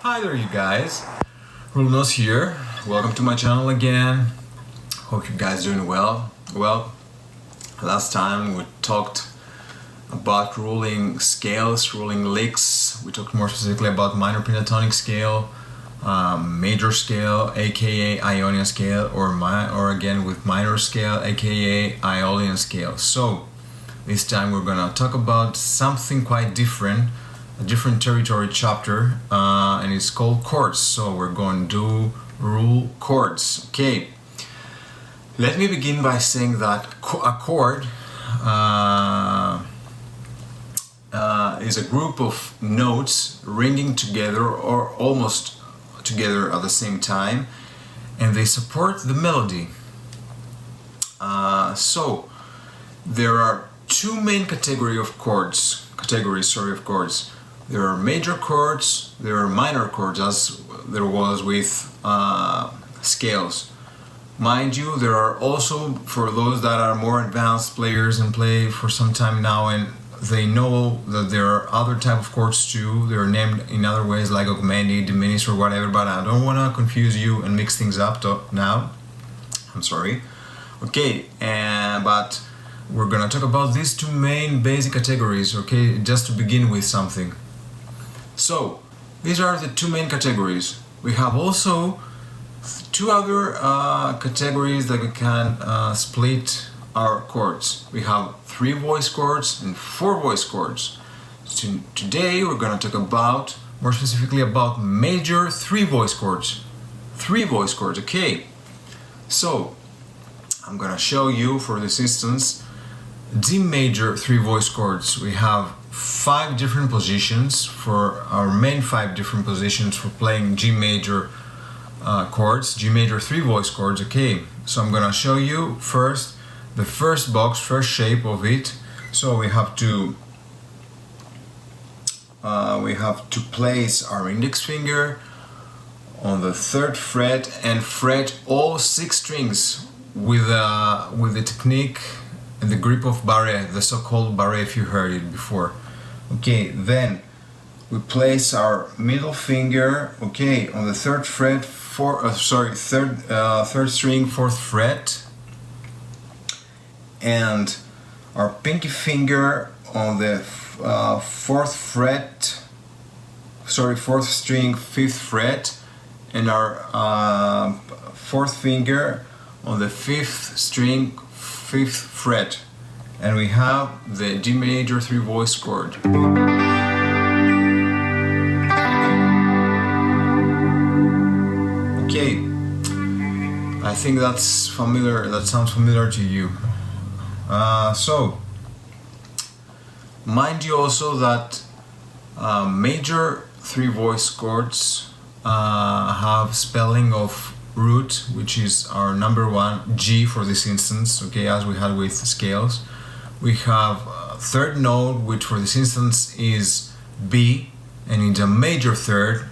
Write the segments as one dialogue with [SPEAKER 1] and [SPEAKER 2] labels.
[SPEAKER 1] Hi there you guys, Rool here. Welcome to my channel again. Hope you guys doing well. Well, last time we talked about ruling scales, ruling licks. We talked more specifically about minor pentatonic scale, major scale, aka Ionian scale, or again with minor scale, aka Aeolian scale. So this time we're gonna talk about something quite different, a different territory chapter, and it's called chords. So we're going to do Rool chords. Okay, let me begin by saying that a chord is a group of notes ringing together or almost together at the same time, and they support the melody. So there are two main categories of chords. There are major chords, there are minor chords, as there was with scales. Mind you, there are also, for those that are more advanced players and play for some time now, and they know that there are other type of chords too. They're named in other ways like augmented, diminished, or whatever, but I don't want to confuse you and mix things up now. I'm sorry. Okay, but we're gonna talk about these two main basic categories, okay, just to begin with something. So these are the two main categories. We have also two other categories that we can split our chords. We have 3 voice chords and 4 voice chords. So today we're gonna talk about, more specifically, about major 3 voice chords. 3 voice chords, okay. So I'm gonna show you, for this instance, D major 3 voice chords. We have 5 different positions for our main 5 different positions for playing G major chords, G major 3 voice chords. Okay, so I'm gonna show you first the first box, first shape of it. So we have to place our index finger on the 3rd fret and fret all 6 strings with the technique and the grip of barré, the so-called barré, if you heard it before. Okay, then we place our middle finger, okay, on the 3rd fret, third string, 4th fret, and our pinky finger on the 4th string, 5th fret, and our 4th finger on the 5th string, 5th fret, and we have the G major 3 voice chord. Okay, I think that's familiar. That sounds familiar to you. So mind you also that major 3 voice chords have spelling of root, which is our number 1, G for this instance, okay, as we had with scales. We have a 3rd note, which for this instance is B, and it's a major 3rd.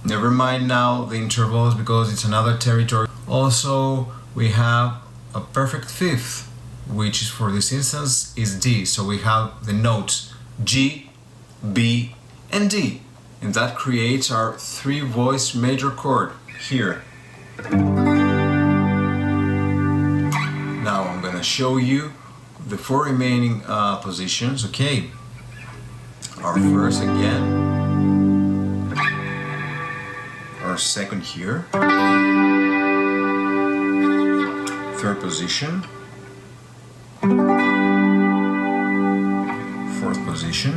[SPEAKER 1] Never mind now the intervals because it's another territory. Also, we have a perfect 5th, which is for this instance is D. So we have the notes G, B, and D, and that creates our 3 voice major chord here. Now I'm gonna show you the 4 remaining positions. Okay, our first again, our second here, 3rd position, 4th position,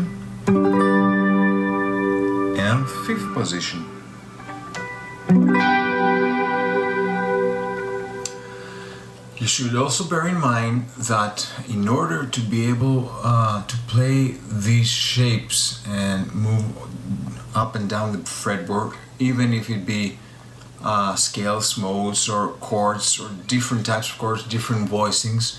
[SPEAKER 1] and 5th position. You should also bear in mind that in order to be able to play these shapes and move up and down the fretboard, even if it be scales, modes, or chords, or different types of chords, different voicings,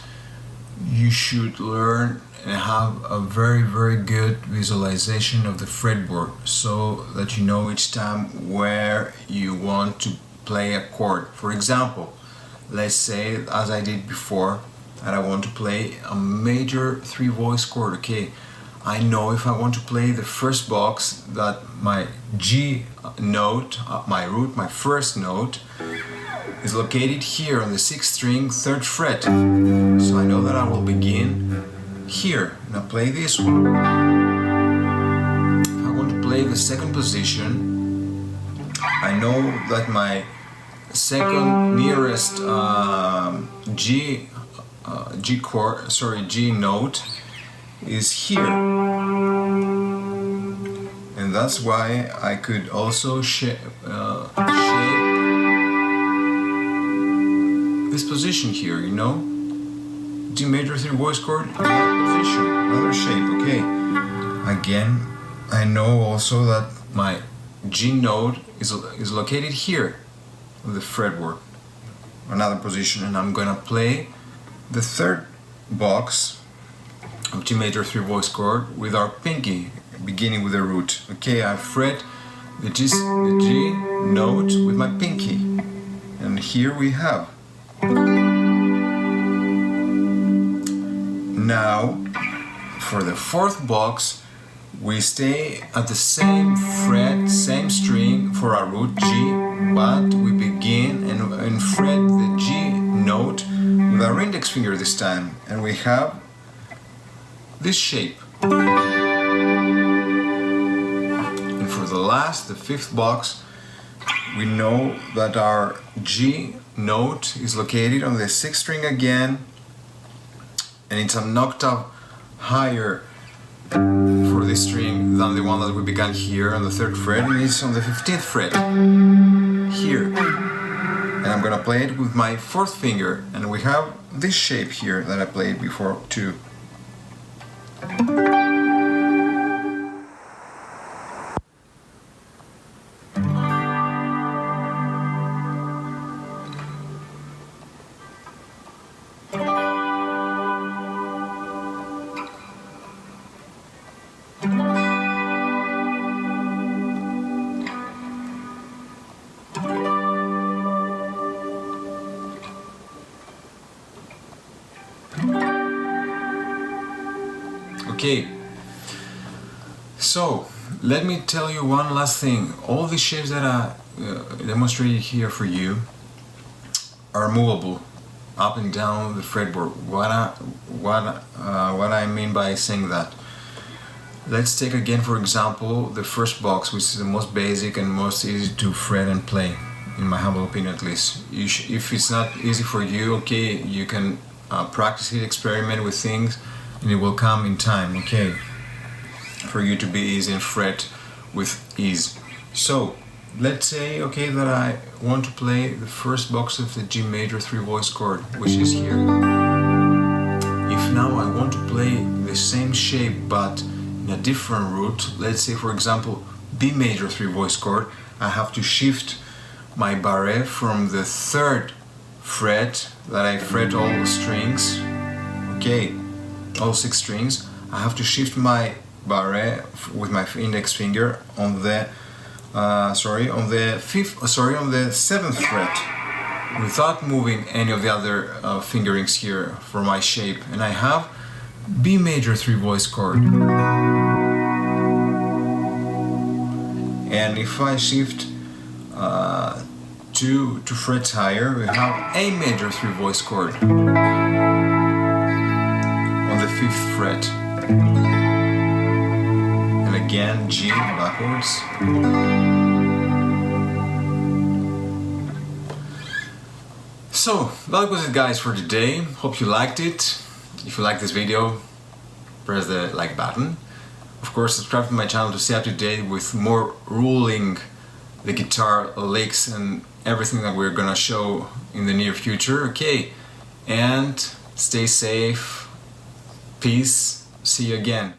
[SPEAKER 1] you should learn and have a very, very good visualization of the fretboard, so that you know each time where you want to play a chord. For example, let's say, as I did before, that I want to play a major 3 voice chord. Okay, I know if I want to play the first box that my G note, my root, my first note, is located here on the 6th string, 3rd fret. So I know that I will begin here. Now play this one. If I want to play the second position, I know that my second nearest G note is here, and that's why I could also shape this position here, you know, G major 3 voice chord, another position, another shape. Okay, again, I know also that my G note is located here on the fretboard, another position, and I'm gonna play the third box of G major 3 voice chord with our pinky, beginning with the root. Okay, I fret the G note with my pinky, and here we have. Now, for the fourth box, we stay at the same fret, same string for our root G, but we begin and fret the G note with our index finger this time, and we have this shape. And for the last, the fifth box, we know that our G note is located on the 6th string again, and it's an octave higher for this string than the one that we began here on the 3rd fret, and it's on the 15th fret here. And I'm gonna play it with my 4th finger, and we have this shape here that I played before too. Okay, so let me tell you one last thing. All the shapes that I demonstrated here for you are movable up and down the fretboard. What I mean by saying that, let's take again for example the first box, which is the most basic and most easy to fret and play, in my humble opinion at least. If it's not easy for you, okay, you can practice it, experiment with things, and it will come in time, okay, for you to be easy and fret with ease. So let's say, okay, that I want to play the first box of the G major 3 voice chord, which is here. If now I want to play the same shape but in a different root, let's say for example B major 3 voice chord, I have to shift my barré from the 3rd fret that I fret all the strings, okay, all 6 strings. I have to shift my barré with my index finger on the on the 7th fret, without moving any of the other fingerings here for my shape, and I have B major 3 voice chord. And if I shift two frets higher, we have A major 3 voice chord on the 5th fret, and again G backwards. So that was it, guys, for today. Hope you liked it. If you like this video, press the like button. Of course, subscribe to my channel to stay up to date with more ruling the guitar licks and everything that we're gonna show in the near future. Okay, and stay safe. Peace. See you again.